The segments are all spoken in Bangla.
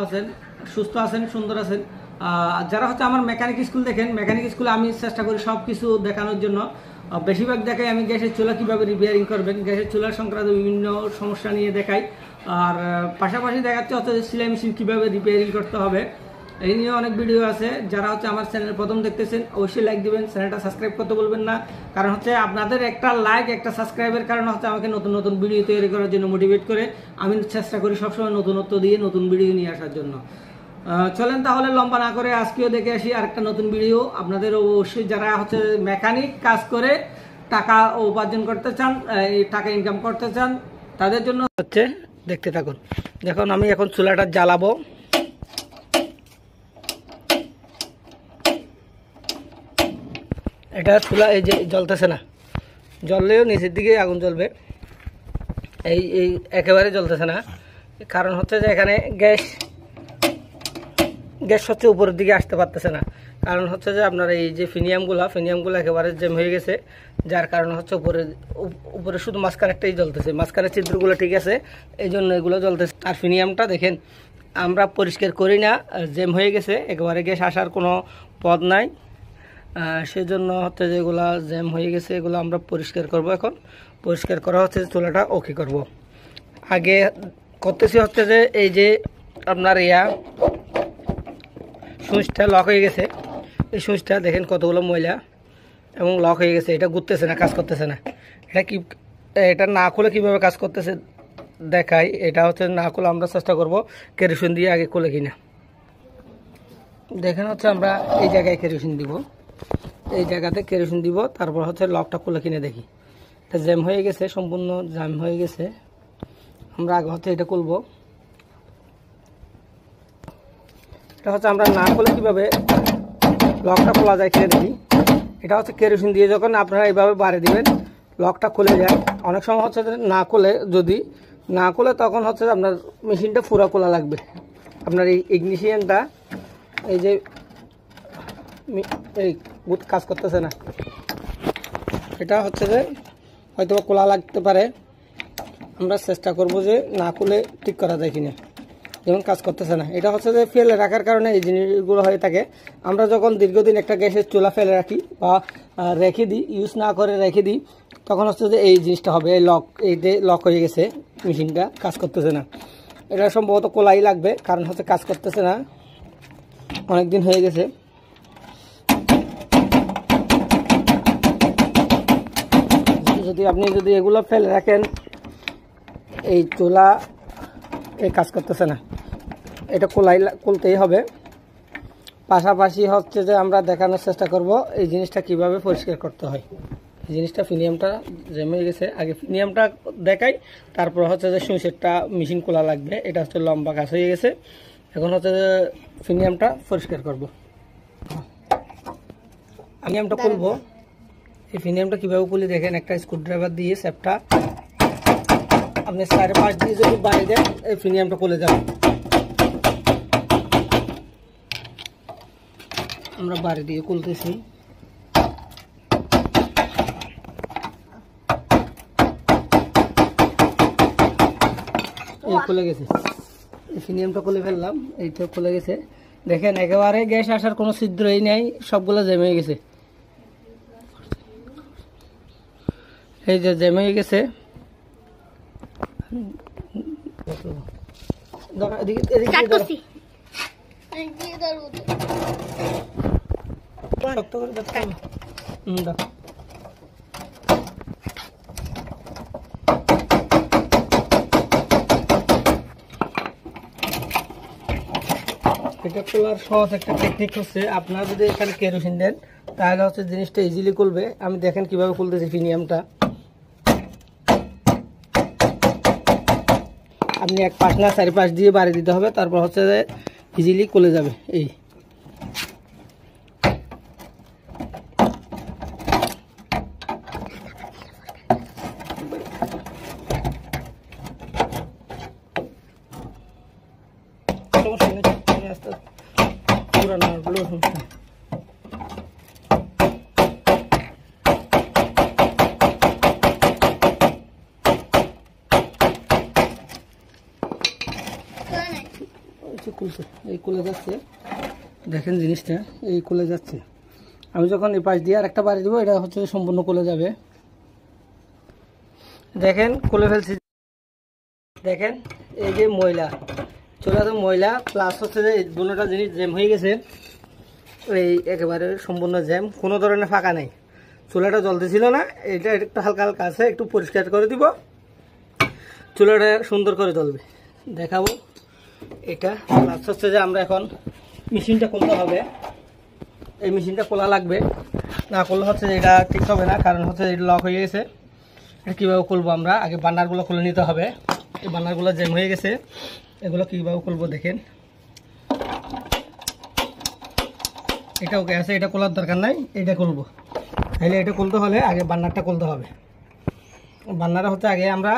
আছেন, সুস্থ আছেন, সুন্দর আছেন। যারা হচ্ছে আমার মেকানিক স্কুল দেখেন, মেকানিক স্কুলে আমি চেষ্টা করি সব কিছু দেখানোর জন্য। বেশিরভাগ দেখাই আমি গ্যাসের চুলা কীভাবে রিপেয়ারিং করবেন, গ্যাসের চুলার সংক্রান্ত বিভিন্ন সমস্যা নিয়ে দেখাই। আর পাশাপাশি দেখাচ্ছে হচ্ছে সেলাই মেশিন কীভাবে রিপেয়ারিং করতে হবে, এই নিয়ে অনেক ভিডিও আছে। যারা হচ্ছে আমার চ্যানেল প্রথম দেখতেছেন অবশ্যই লাইক দিবেন, চ্যানেলটা সাবস্ক্রাইব করতে বলবেন না। কারণ হচ্ছে আপনাদের একটা লাইক, একটা সাবস্ক্রাইবের কারণে হচ্ছে আমাকে নতুন নতুন ভিডিও তৈরি করার জন্য মোটিভেট করে। আমি চেষ্টা করি সবসময় নতুনত্ব দিয়ে নতুন ভিডিও নিয়ে আসার জন্য। চলেন তাহলে লম্বা না করে আজকেও দেখে আসি আরেকটা নতুন ভিডিও। আপনাদের অবশ্যই যারা হচ্ছে মেকানিক কাজ করে টাকা উপার্জন করতে চান, এই টাকা ইনকাম করতে চান, তাদের জন্য হচ্ছে দেখতে থাকুন। দেখুন আমি এখন চুলাটা জ্বালাবো। এটা চুলা এই যে জ্বলতেছে না, জ্বললেও নিচের দিকে আগুন জ্বলবে, এই এই একেবারে জ্বলতেছে না। কারণ হচ্ছে যে এখানে গ্যাস হচ্ছে উপরের দিকে আসতে পারতেছে না। কারণ হচ্ছে যে আপনার এই যে ফিনিয়ামগুলো একেবারে জ্যাম হয়ে গেছে, যার কারণে হচ্ছে উপরে শুধু মাঝখানেরটাই জ্বলতেছে, মাঝখানের ছিদ্রগুলো ঠিক আছে, এই জন্য এগুলো জ্বলতেছে। আর ফিনিয়ামটা দেখেন আমরা পরিষ্কার করি না, জ্যাম হয়ে গেছে, একেবারে গ্যাস আসার কোনো পথ নাই। সেজন্য হচ্ছে যেগুলো জ্যাম হয়ে গেছে এগুলো আমরা পরিষ্কার করব। এখন পরিষ্কার করা হচ্ছে, চুলাটা ওকে করব। আগে করতেছি হচ্ছে যে এই যে আপনার সুইচটা লক হয়ে গেছে, এই সুইচটা দেখেন কতগুলো ময়লা এবং লক হয়ে গেছে, এটা ঘুরতেছে না, কাজ করতেছে না। এটা না খুলে কীভাবে কাজ করতেছে দেখাই। এটা হচ্ছে না খুলে আমরা চেষ্টা করব কেরোসিন দিয়ে আগে খুলে কিনা। দেখেন হচ্ছে আমরা এই জায়গায় কেরোসিন দিব, এই জায়গাতে কেরোসিন দিব, তারপর হচ্ছে লকটা খুলে কিনে দেখি। এটা জ্যাম হয়ে গেছে, সম্পূর্ণ জ্যাম হয়ে গেছে। আমরা আগে হচ্ছে এটা খুলবো। এটা হচ্ছে আমরা না খুলে কীভাবে লকটা খোলা যায় কিনে দেখি। এটা হচ্ছে কেরোসিন দিয়ে যখন আপনারা এইভাবে বাড়ি দিবেন লকটা খুলে যায়। অনেক সময় হচ্ছে যদি না খুলে তখন হচ্ছে আপনার মেশিনটা পুরো খোলা লাগবে। আপনার এই ইগনিশিয়ানটা এই যে এই কাজ করতেছে না, এটা হচ্ছে যে হয়তো খোলা লাগতে পারে। আমরা চেষ্টা করব যে না খুলে ঠিক করা যায় কিনা। যেমন কাজ করতেছে না, এটা হচ্ছে যে ফেলে রাখার কারণে এই জিনিসগুলো হয়ে থাকে। আমরা যখন দীর্ঘদিন একটা গ্যাসের চুলা ফেলে রাখি বা রেখে দিই, ইউজ না করে রেখে দিই, তখন হচ্ছে যে এই জিনিসটা হবে, এই যে লক হয়ে গেছে, মেশিনটা কাজ করতেছে না। এটা সম্ভবত খোলাই লাগবে, কারণ হচ্ছে কাজ করতেছে না, অনেক দিন হয়ে গেছে। যদি এগুলো ফেলে রাখেন, এই চুলা কাজ করতেছে না, এটা খুলতেই হবে। পাশাপাশি হচ্ছে যে আমরা দেখানোর চেষ্টা করব এই জিনিসটা কিভাবে পরিষ্কার করতে হয়। এই জিনিসটা ফিনিয়ামটা জমে গেছে, আগে ফিনিয়ামটা দেখাই, তারপর হচ্ছে যে সুইচেরটা মেশিন খোলা লাগবে। এটা হচ্ছে লম্বা কাজ হয়ে গেছে, এখন হচ্ছে যে ফিনিয়ামটা পরিষ্কার করব। ফিনিয়ামটা খুলবো। এই ফিনিয়ামটা কীভাবে খুলি দেখেন, একটা স্ক্রুড্রাইভার দিয়ে স্যাপটা আপনি 5.5 দিয়ে যদি বাড়ি দেন এই ফিনিয়ামটা খুলে যাবে। আমরা বাড়ি দিয়ে খুলতেছি। এই খুলে গেছে, এই ফিনিয়ামটা খুলে ফেললাম, এইটা খুলে গেছে। দেখেন একেবারে গ্যাস আসার কোনো ছিদ্রই নাই, সবগুলো জ্যাম হয়ে গেছে। এই যে জ্যাম হয়ে গেছে, এটা খোলার সহজ একটা টেকনিক হচ্ছে, আপনারা যদি এখানে কেরোসিন দেন তাহলে হচ্ছে জিনিসটা ইজিলি খুলবে। আমি দেখেন কিভাবে খুলতেছি ফিনিয়ামটা। আপনি এক পাশ না 4 দিয়ে বাড়ি দিতে হবে, তারপর হচ্ছে যে ইজিলি খুলে যাবে। এই পুরানো খুলছে, এই খুলে যাচ্ছে, দেখেন জিনিসটা এই খুলে যাচ্ছে। আমি যখন এই পাশ দিয়ে আর একটা বাড়ি দিব, এটা হচ্ছে সম্পূর্ণ খুলে যাবে। দেখেন খুলে ফেলছি। দেখেন এই যে ময়লা, চুলাতে ময়লা প্লাস হচ্ছে যে দুটোটা জিনিস জ্যাম হয়ে গেছে, এই একেবারে সম্পূর্ণ জ্যাম, কোনো ধরনের ফাঁকা নেই। চুলাটা জ্বলতেছিল না, এটা একটু হালকা হালকা আছে, একটু পরিষ্কার করে দিব, চুলাটা সুন্দর করে জ্বলবে। দেখাবো এটা। প্লাস হচ্ছে যে আমরা এখন মেশিনটা খুলতে হবে, এই মেশিনটা খোলা লাগবে, না করলে হচ্ছে যে এটা ঠিক হবে না, কারণ হচ্ছে এটা লক হয়ে গেছে। এটা কীভাবে খুলবো আমরা, আগে বার্নারগুলো খুলে নিতে হবে। এই বার্নারগুলো জ্যাম হয়ে গেছে, এগুলো কীভাবে খুলবো দেখেন। এটা ওকে আছে, এটা খোলার দরকার নাই, এটা খুলবো। তাহলে এটা খুলতে হলে আগে বার্নারটা খুলতে হবে। বার্নারটা হচ্ছে আগে আমরা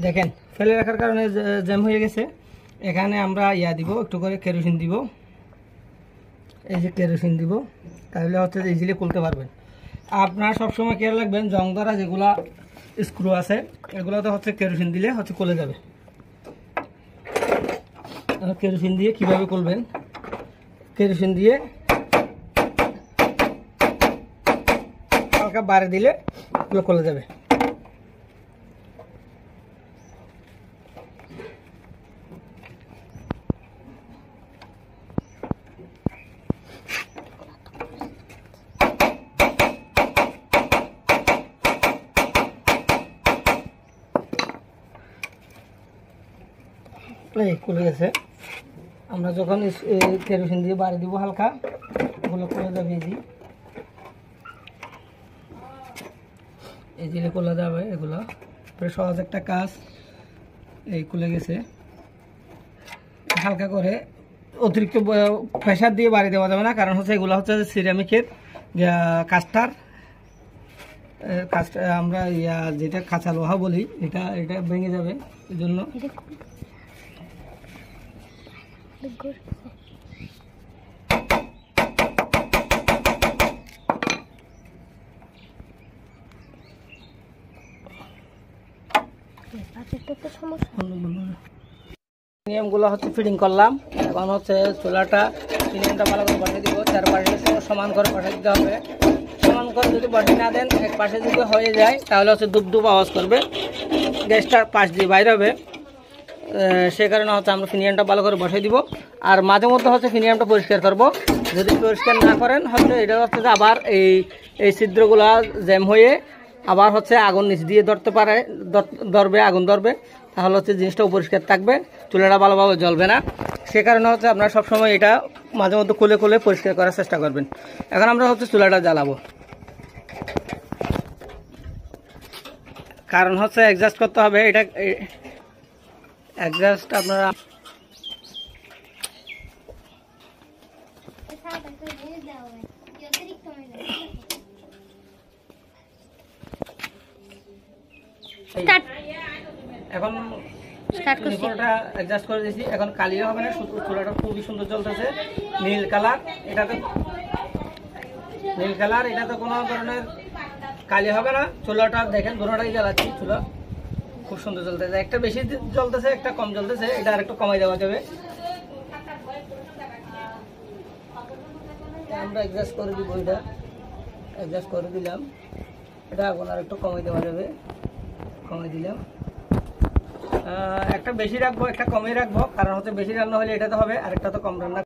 দেখেন ফেলে রাখার কারণে জ্যাম হয়ে গেছে। এখানে আমরা দিব, একটু করে কেরোসিন দিব, এই যে কেরোসিন দিব, তাহলে হচ্ছে যে ইজিলি খুলতে পারবেন। আপনারা সবসময় খেয়াল রাখবেন জং ধরা যেগুলা স্ক্রু আছে এগুলোতে হচ্ছে কেরোসিন দিলে হচ্ছে খুলে যাবে। কেরোসিন দিয়ে কিভাবে খুলবেন, কেরোসিন দিয়ে হালকা বাড়ি দিলে এগুলো খুলে যাবে। এই খুলে গেছে। আমরা যখন কেরোসিন দিয়ে বাড়ি দিব হালকা, ওগুলো খুলে যাবে এই যে খোলা যাবে। এগুলো সহজ একটা কাজ, এই খুলে গেছে। হালকা করে অতিরিক্ত প্রেসার দিয়ে বাড়ি দেওয়া যাবে না, কারণ হচ্ছে এগুলো হচ্ছে সিরামিকের কাস্টার, আমরা যেটা কাঁচা লোহা বলি, এটা ভেঙে যাবে, এই জন্য নিয়মগুলো হচ্ছে ফিটিং করলাম। এখন হচ্ছে চুলাটা প্রিমিয়ামটা ভালো করে বসাই দিব, চারপাশে সমান করে বসাই দিতে হবে। সমান করে যদি বসাই না দেন, এক পাশে যদি হয়ে যায় তাহলে হচ্ছে দুব আওয়াজ করবে, গ্যাসটা পাশ দিয়ে বাইরে হবে। সে কারণে হচ্ছে আমরা ফিনিয়ামটা ভালো করে বসাই দিব। আর মাঝে মধ্যে হচ্ছে ফিনিয়ামটা পরিষ্কার করব। যদি পরিষ্কার না করেন হচ্ছে এটা হচ্ছে যে আবার এই ছিদ্রগুলা জ্যাম হয়ে আবার হচ্ছে আগুন নিচ দিয়ে ধরবে, আগুন ধরবে, তাহলে হচ্ছে জিনিসটা পরিষ্কার থাকবে, চুলাটা ভালোভাবে জ্বলবে না। সে কারণে হচ্ছে আপনারা সবসময় এটা মাঝে মধ্যে খুলে পরিষ্কার করার চেষ্টা করবেন। এখন আমরা হচ্ছে চুলাটা জ্বালাবো, কারণ হচ্ছে অ্যাডজাস্ট করতে হবে। এটা অ্যাডজাস্ট আপনারা এখন নিকলটা অ্যাডজাস্ট করে দিয়েছি। এখন কালিও হবে না, চুলাটা খুবই সুন্দর জ্বলতেছে, নীল কালার। এটাতে কোনো ধরনের কালি হবে না। চুলাটা দেখেন দুটোটাই জ্বালাচ্ছি, চুলা খুব সুন্দর জ্বলতেছে। একটা বেশি জ্বলতেছে, একটা কম জ্বলতেছে, এটা আর একটু কমাই দেওয়া যাবে। আমরা অ্যাডজাস্ট করে দিব, এটা অ্যাডজাস্ট করে দিলাম, এটা এখন আর একটু কমাই দেওয়া যাবে, কমাই দিলাম। একটা বেশি রাখবো, একটা কমই রাখবো, কারণ হচ্ছে বেশি রান্না হলে এটাতে হবে, আর একটা তো কম রান্না।